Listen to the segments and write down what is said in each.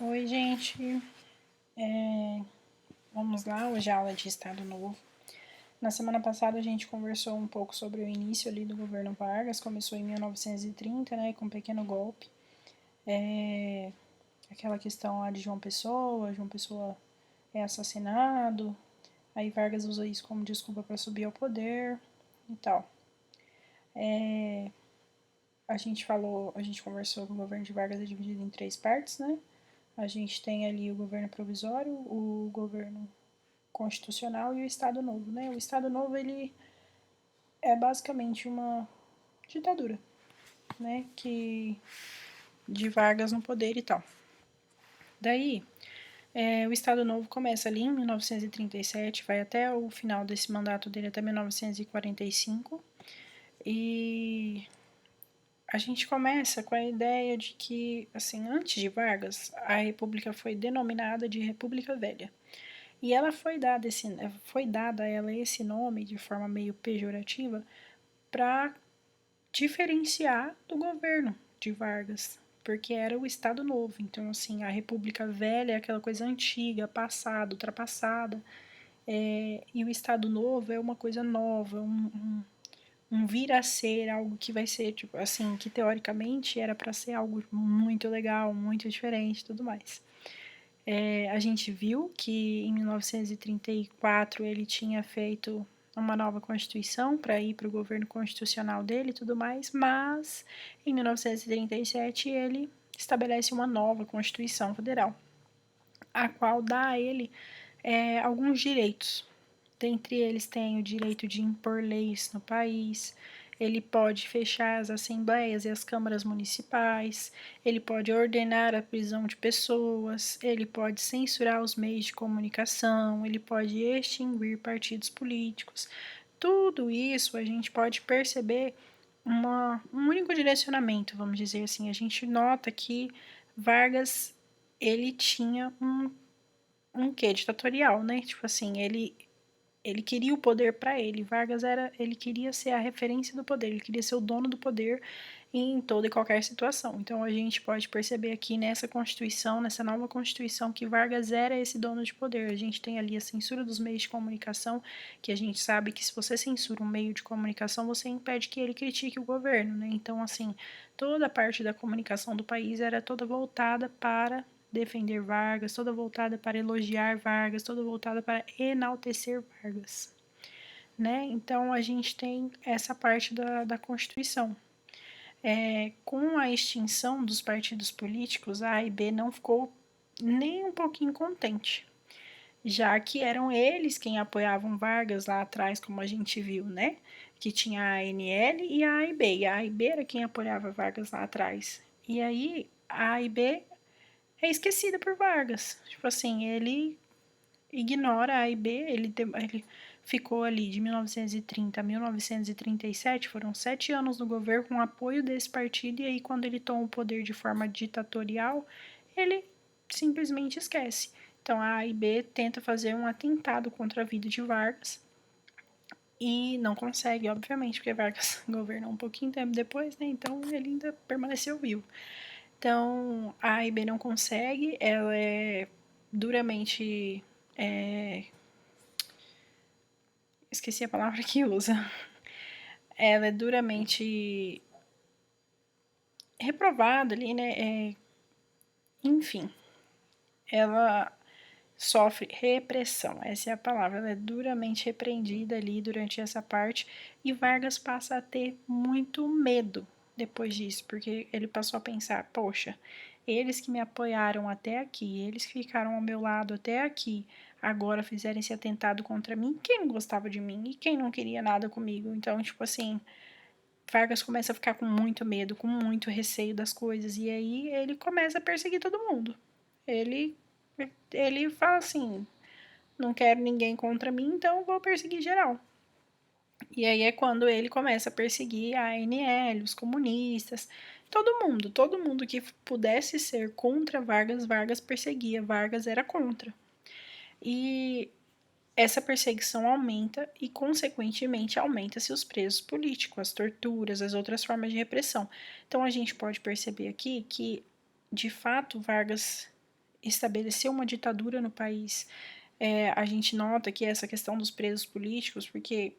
Oi, gente. Vamos lá, hoje é aula de Estado Novo. Na semana passada a gente conversou um pouco sobre o início ali do governo Vargas, começou em 1930, né, com um pequeno golpe. Aquela questão lá de João Pessoa é assassinado, aí Vargas usa isso como desculpa para subir ao poder e tal. A gente conversou que o governo de Vargas é dividido em três partes, né? A gente tem ali o governo provisório, o governo constitucional e o Estado Novo, né? O Estado Novo, ele é basicamente uma ditadura, né? Que de Vargas no poder e tal. Daí, o Estado Novo começa ali em 1937, vai até o final desse mandato dele, até 1945. E a gente começa com a ideia de que, assim, antes de Vargas, a República foi denominada de República Velha. E ela foi dada a ela esse nome de forma meio pejorativa para diferenciar do governo de Vargas, porque era o Estado Novo. Então, assim, a República Velha é aquela coisa antiga, passada, ultrapassada, e o Estado Novo é uma coisa nova, um vir a ser algo que vai ser, tipo, assim, que teoricamente era para ser algo muito legal, muito diferente e tudo mais. A gente viu que em 1934 ele tinha feito uma nova Constituição para ir para o governo constitucional dele e tudo mais, mas em 1937 ele estabelece uma nova Constituição Federal, a qual dá a ele alguns direitos. Dentre eles tem o direito de impor leis no país, ele pode fechar as assembleias e as câmaras municipais, ele pode ordenar a prisão de pessoas, ele pode censurar os meios de comunicação, ele pode extinguir partidos políticos. Tudo isso a gente pode perceber um único direcionamento, vamos dizer assim. A gente nota que Vargas ele tinha um quê ditatorial, né? Tipo assim, ele queria o poder para ele. Ele queria ser a referência do poder, ele queria ser o dono do poder em toda e qualquer situação. Então a gente pode perceber aqui nessa Constituição, nessa nova Constituição, que Vargas era esse dono de poder. A gente tem ali a censura dos meios de comunicação, que a gente sabe que se você censura um meio de comunicação, você impede que ele critique o governo, né? Então, assim, toda a parte da comunicação do país era toda voltada para defender Vargas, toda voltada para elogiar Vargas, toda voltada para enaltecer Vargas, né? Então a gente tem essa parte da Constituição. Com a extinção dos partidos políticos, a AIB não ficou nem um pouquinho contente, já que eram eles quem apoiavam Vargas lá atrás, como a gente viu, né? Que tinha a ANL e a AIB, e a AIB era quem apoiava Vargas lá atrás. E aí a AIB é esquecida por Vargas. Tipo assim, ele ignora a e B, ele ficou ali de 1930 a 1937, foram 7 anos no governo com apoio desse partido, e aí quando ele toma o poder de forma ditatorial, ele simplesmente esquece. Então a AIB tenta fazer um atentado contra a vida de Vargas, e não consegue, obviamente, porque Vargas governou um pouquinho tempo depois, né? Então ele ainda permaneceu vivo. Então, a AIB não consegue, ela é duramente. É, esqueci a palavra que usa. Ela é duramente reprovada ali, né? Enfim, ela sofre repressão, essa é a palavra. Ela é duramente repreendida ali durante essa parte, e Vargas passa a ter muito medo depois disso, porque ele passou a pensar: poxa, eles que me apoiaram até aqui, eles que ficaram ao meu lado até aqui, agora fizeram esse atentado contra mim. Quem não gostava de mim e quem não queria nada comigo? Então, tipo assim, Vargas começa a ficar com muito medo, com muito receio das coisas, e aí ele começa a perseguir todo mundo. Ele, ele fala assim: não quero ninguém contra mim, então vou perseguir geral. E aí é quando ele começa a perseguir a ANL, os comunistas, todo mundo que pudesse ser contra Vargas, Vargas perseguia, Vargas era contra. E essa perseguição aumenta e, consequentemente, aumenta-se os presos políticos, as torturas, as outras formas de repressão. Então, a gente pode perceber aqui que, de fato, Vargas estabeleceu uma ditadura no país. A gente nota que essa questão dos presos políticos, porque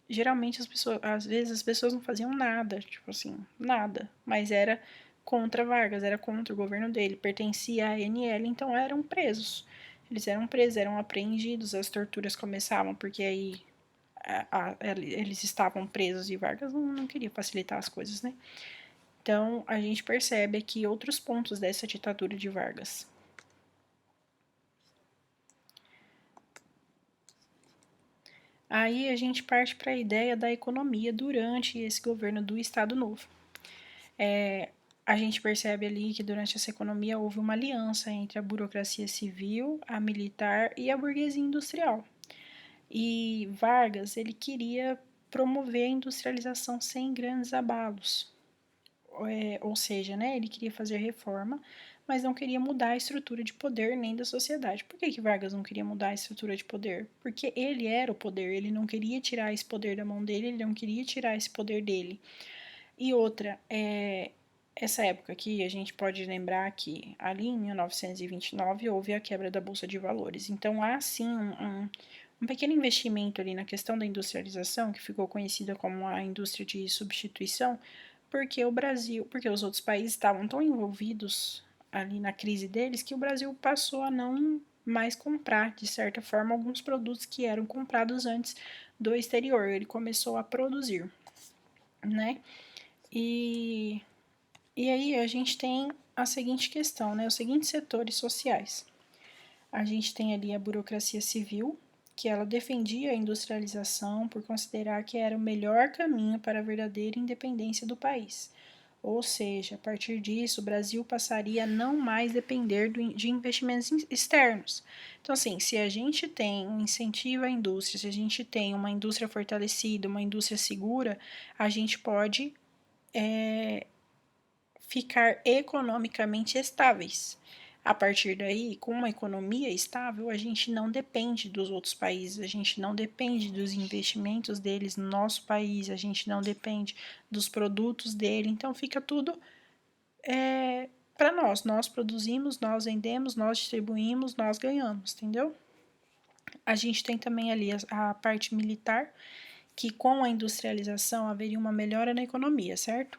geralmente às vezes as pessoas não faziam nada, tipo assim, nada, mas era contra Vargas, era contra o governo dele, pertencia à ANL, então eram presos. Eles eram presos, eram apreendidos, as torturas começavam, porque aí eles estavam presos e Vargas não queria facilitar as coisas, né? Então a gente percebe aqui outros pontos dessa ditadura de Vargas. Aí a gente parte para a ideia da economia durante esse governo do Estado Novo. A gente percebe ali que durante essa economia houve uma aliança entre a burocracia civil, a militar e a burguesia industrial. E Vargas, ele queria promover a industrialização sem grandes abalos. Ou seja, né, ele queria fazer reforma, mas não queria mudar a estrutura de poder nem da sociedade. Por que Vargas não queria mudar a estrutura de poder? Porque ele era o poder, ele não queria tirar esse poder da mão dele, ele não queria tirar esse poder dele. E outra, essa época aqui, a gente pode lembrar que ali em 1929 houve a quebra da Bolsa de Valores. Então há sim um pequeno investimento ali na questão da industrialização, que ficou conhecida como a indústria de substituição, porque porque os outros países estavam tão envolvidos ali na crise deles que o Brasil passou a não mais comprar, de certa forma, alguns produtos que eram comprados antes do exterior. Ele começou a produzir, né? E, e aí a gente tem a seguinte questão, né? Os seguintes setores sociais. A gente tem ali a burocracia civil, que ela defendia a industrialização por considerar que era o melhor caminho para a verdadeira independência do país. Ou seja, a partir disso, o Brasil passaria a não mais depender de investimentos externos. Então, assim, se a gente tem um incentivo à indústria, se a gente tem uma indústria fortalecida, uma indústria segura, a gente pode ficar economicamente estáveis. A partir daí, com uma economia estável, a gente não depende dos outros países, a gente não depende dos investimentos deles no nosso país, a gente não depende dos produtos dele, então fica tudo para nós. Nós produzimos, nós vendemos, nós distribuímos, nós ganhamos, entendeu? A gente tem também ali a parte militar, que com a industrialização haveria uma melhora na economia, certo?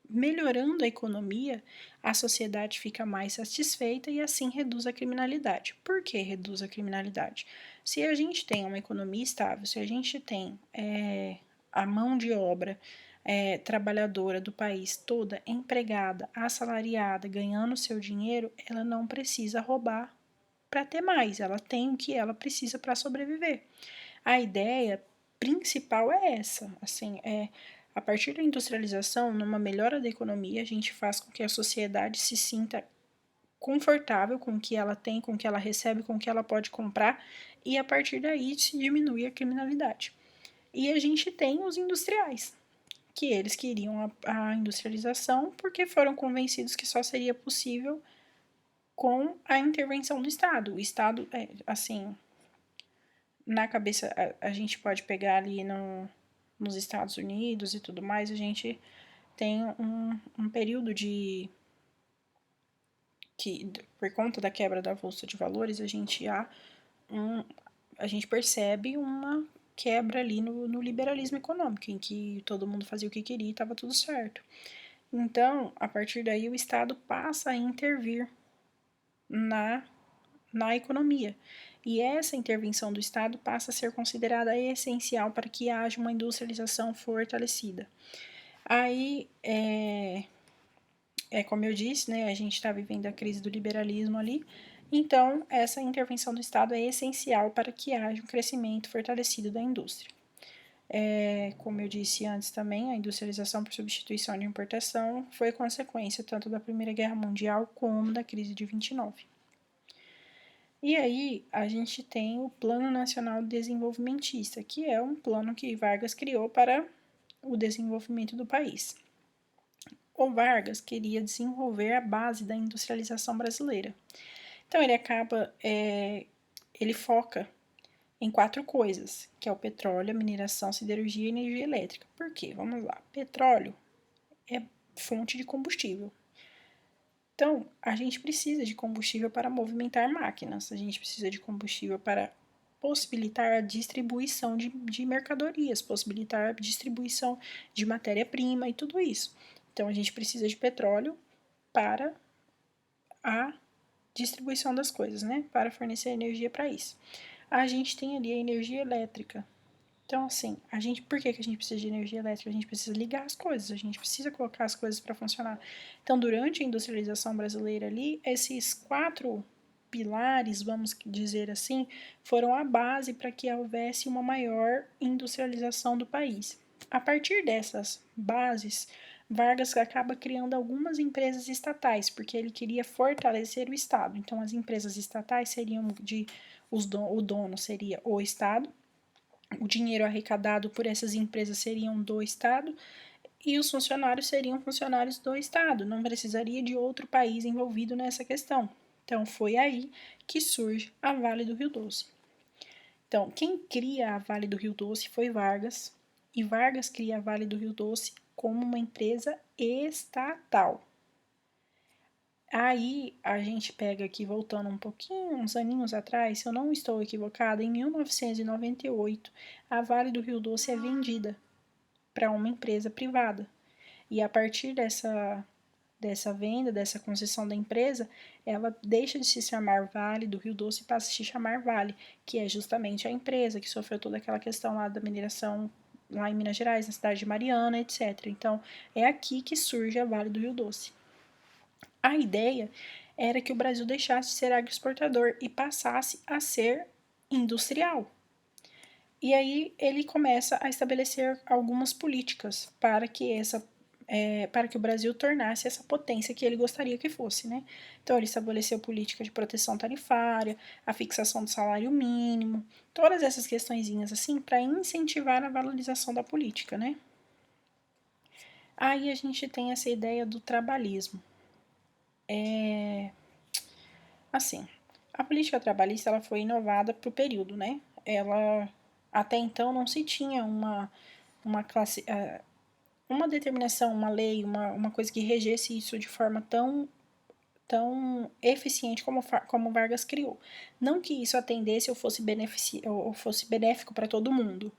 Melhorando a economia, a sociedade fica mais satisfeita e assim reduz a criminalidade. Por que reduz a criminalidade? Se a gente tem uma economia estável, se a gente tem a mão de obra trabalhadora do país toda empregada, assalariada, ganhando seu dinheiro, ela não precisa roubar para ter mais, ela tem o que ela precisa para sobreviver. A ideia principal é essa, assim, a partir da industrialização, numa melhora da economia, a gente faz com que a sociedade se sinta confortável com o que ela tem, com o que ela recebe, com o que ela pode comprar, e a partir daí se diminui a criminalidade. E a gente tem os industriais, que eles queriam a industrialização porque foram convencidos que só seria possível com a intervenção do Estado. O Estado, assim, na cabeça, a gente pode pegar ali nos Estados Unidos e tudo mais, a gente tem um período que, por conta da quebra da bolsa de valores, a gente percebe uma quebra ali no liberalismo econômico, em que todo mundo fazia o que queria e estava tudo certo. Então, a partir daí, o Estado passa a intervir na economia. E essa intervenção do Estado passa a ser considerada essencial para que haja uma industrialização fortalecida. Aí, como eu disse, né, a gente está vivendo a crise do liberalismo ali, então essa intervenção do Estado é essencial para que haja um crescimento fortalecido da indústria. Como eu disse antes também, a industrialização por substituição de importação foi consequência tanto da Primeira Guerra Mundial como da crise de 29. E aí a gente tem o Plano Nacional Desenvolvimentista, que é um plano que Vargas criou para o desenvolvimento do país. O Vargas queria desenvolver a base da industrialização brasileira. Então ele foca em 4 coisas, que é o petróleo, a mineração, siderurgia e energia elétrica. Por quê? Vamos lá. Petróleo é fonte de combustível. Então, a gente precisa de combustível para movimentar máquinas, a gente precisa de combustível para possibilitar a distribuição de mercadorias, possibilitar a distribuição de matéria-prima e tudo isso. Então, a gente precisa de petróleo para a distribuição das coisas, né? Para fornecer energia para isso. A gente tem ali a energia elétrica. Então, assim, por que a gente precisa de energia elétrica? A gente precisa ligar as coisas, a gente precisa colocar as coisas para funcionar. Então, durante a industrialização brasileira ali, esses 4 pilares, vamos dizer assim, foram a base para que houvesse uma maior industrialização do país. A partir dessas bases, Vargas acaba criando algumas empresas estatais, porque ele queria fortalecer o Estado. Então, as empresas estatais seriam o dono seria o Estado, o dinheiro arrecadado por essas empresas seriam do Estado e os funcionários seriam funcionários do Estado, não precisaria de outro país envolvido nessa questão. Então, foi aí que surge a Vale do Rio Doce. Então, quem cria a Vale do Rio Doce foi Vargas, e Vargas cria a Vale do Rio Doce como uma empresa estatal. Aí a gente pega aqui, voltando um pouquinho, uns aninhos atrás, se eu não estou equivocada, em 1998, a Vale do Rio Doce é vendida para uma empresa privada. E a partir dessa venda, dessa concessão da empresa, ela deixa de se chamar Vale do Rio Doce e passa a se chamar Vale, que é justamente a empresa que sofreu toda aquela questão lá da mineração lá em Minas Gerais, na cidade de Mariana, etc. Então, é aqui que surge a Vale do Rio Doce. A ideia era que o Brasil deixasse de ser agroexportador e passasse a ser industrial. E aí ele começa a estabelecer algumas políticas para que o Brasil tornasse essa potência que ele gostaria que fosse, né? Então ele estabeleceu política de proteção tarifária, a fixação do salário mínimo, todas essas questõezinhas assim para incentivar a valorização da política, né? Aí a gente tem essa ideia do trabalhismo. Assim, a política trabalhista ela foi inovada para o período, né? Ela até então não se tinha uma classe, uma determinação, uma lei, uma coisa que regesse isso de forma tão eficiente como Vargas criou. Não que isso atendesse ou fosse benéfico para todo mundo,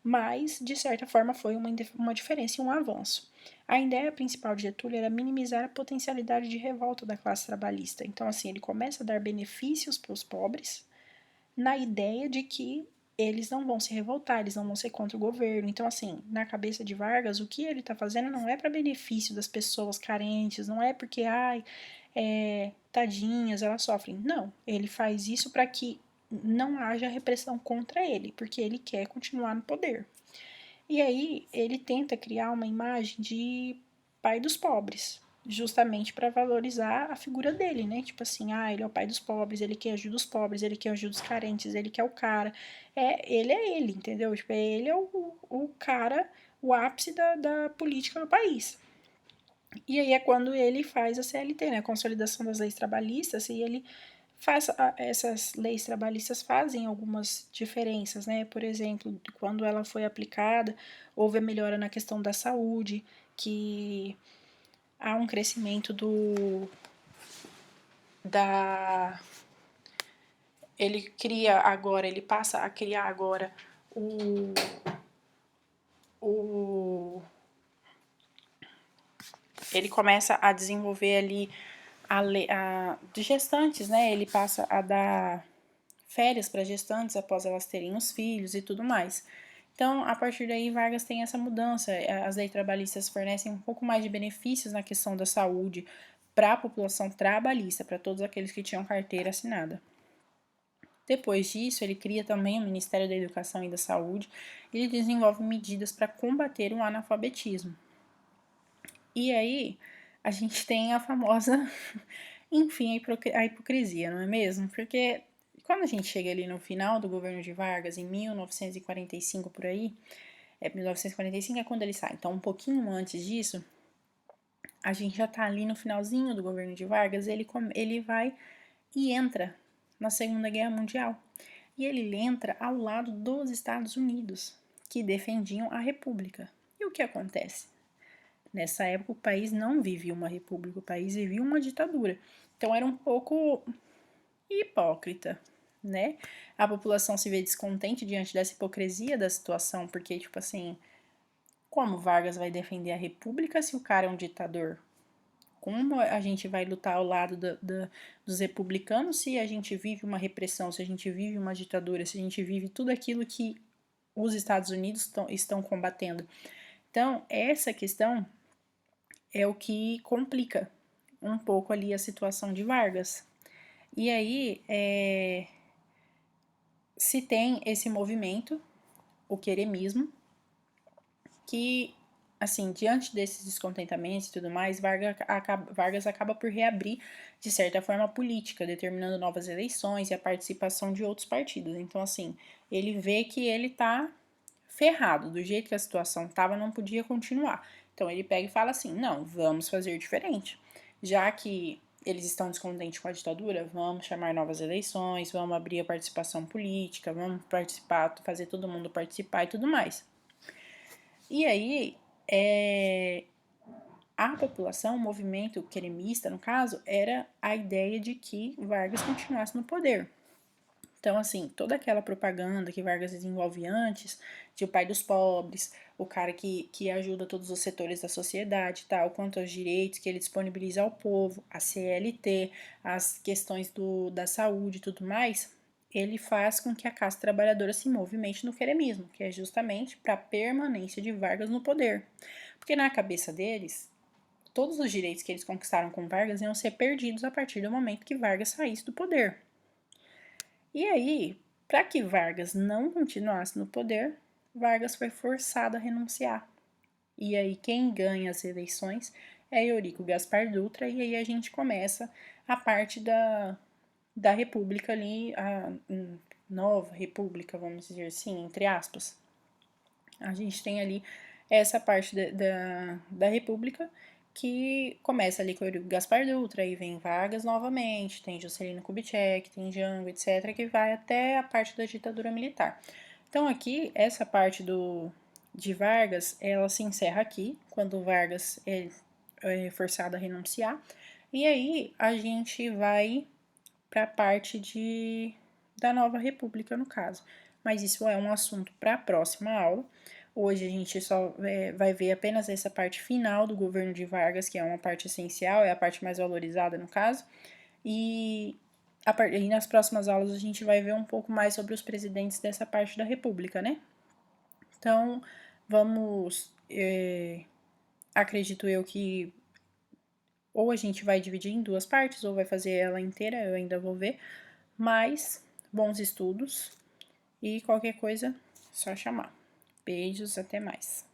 mas, de certa forma, foi uma diferença e um avanço. A ideia principal de Getúlio era minimizar a potencialidade de revolta da classe trabalhista. Então, assim, ele começa a dar benefícios para os pobres, na ideia de que eles não vão se revoltar, eles não vão ser contra o governo. Então, assim, na cabeça de Vargas, o que ele está fazendo não é para benefício das pessoas carentes, não é porque, tadinhas, elas sofrem. Não, ele faz isso para que não haja repressão contra ele, porque ele quer continuar no poder. E aí ele tenta criar uma imagem de pai dos pobres, justamente para valorizar a figura dele, né? Tipo assim, ele é o pai dos pobres, ele quer ajuda os pobres, ele quer ajuda os carentes, ele quer o cara. Ele é ele, entendeu? Tipo, ele é o cara, o ápice da política do país. E aí é quando ele faz a CLT, né? A consolidação das leis trabalhistas, e ele essas leis trabalhistas fazem algumas diferenças, né? Por exemplo, quando ela foi aplicada, houve a melhora na questão da saúde, que há um crescimento da ele passa a criar agora o ele começa a desenvolver ali de gestantes, né? Ele passa a dar férias para gestantes após elas terem os filhos e tudo mais. Então, a partir daí, Vargas tem essa mudança. As leis trabalhistas fornecem um pouco mais de benefícios na questão da saúde para a população trabalhista, para todos aqueles que tinham carteira assinada. Depois disso, ele cria também o Ministério da Educação e da Saúde e ele desenvolve medidas para combater o analfabetismo. E aí, a gente tem a famosa, enfim, a hipocrisia, não é mesmo? Porque quando a gente chega ali no final do governo de Vargas, em 1945 por aí, 1945 é quando ele sai, então um pouquinho antes disso, a gente já tá ali no finalzinho do governo de Vargas, ele vai e entra na Segunda Guerra Mundial. E ele entra ao lado dos Estados Unidos, que defendiam a República. E o que acontece? Nessa época, o país não vivia uma república, o país vivia uma ditadura. Então, era um pouco hipócrita, né? A população se vê descontente diante dessa hipocrisia da situação, porque, tipo assim, como Vargas vai defender a república se o cara é um ditador? Como a gente vai lutar ao lado dos republicanos se a gente vive uma repressão, se a gente vive uma ditadura, se a gente vive tudo aquilo que os Estados Unidos estão combatendo? Então, essa questão é o que complica um pouco ali a situação de Vargas. E aí, se tem esse movimento, o queremismo, que, assim, diante desses descontentamentos e tudo mais, Vargas acaba por reabrir, de certa forma, a política, determinando novas eleições e a participação de outros partidos. Então, assim, ele vê que ele tá ferrado, do jeito que a situação tava, não podia continuar. Então, ele pega e fala assim, não, vamos fazer diferente. Já que eles estão descontentes com a ditadura, vamos chamar novas eleições, vamos abrir a participação política, vamos participar, fazer todo mundo participar e tudo mais. E aí, a população, o movimento queremista, no caso, era a ideia de que Vargas continuasse no poder. Então, assim, toda aquela propaganda que Vargas desenvolve antes, de o pai dos pobres, o cara que ajuda todos os setores da sociedade, tal, quanto aos direitos que ele disponibiliza ao povo, a CLT, as questões da saúde e tudo mais, ele faz com que a classe trabalhadora se movimente no queremismo, que é justamente para a permanência de Vargas no poder. Porque na cabeça deles, todos os direitos que eles conquistaram com Vargas iam ser perdidos a partir do momento que Vargas saísse do poder. E aí, para que Vargas não continuasse no poder, Vargas foi forçado a renunciar. E aí, quem ganha as eleições é Eurico Gaspar Dutra, e aí a gente começa a parte da República ali, a nova República, vamos dizer assim, entre aspas. A gente tem ali essa parte da República que começa ali com o Gaspar Dutra, aí vem Vargas novamente, tem Juscelino Kubitschek, tem Jango, etc., que vai até a parte da ditadura militar. Então aqui, essa parte de Vargas, ela se encerra aqui, quando Vargas é forçado a renunciar, e aí a gente vai para a parte da nova república, no caso. Mas isso é um assunto para a próxima aula. Hoje a gente só vai ver apenas essa parte final do governo de Vargas, que é uma parte essencial, é a parte mais valorizada no caso. E nas próximas aulas a gente vai ver um pouco mais sobre os presidentes dessa parte da república, né? Então, vamos. Acredito eu que ou a gente vai dividir em duas partes, ou vai fazer ela inteira, eu ainda vou ver. Mas, bons estudos e qualquer coisa, só chamar. Beijos, até mais.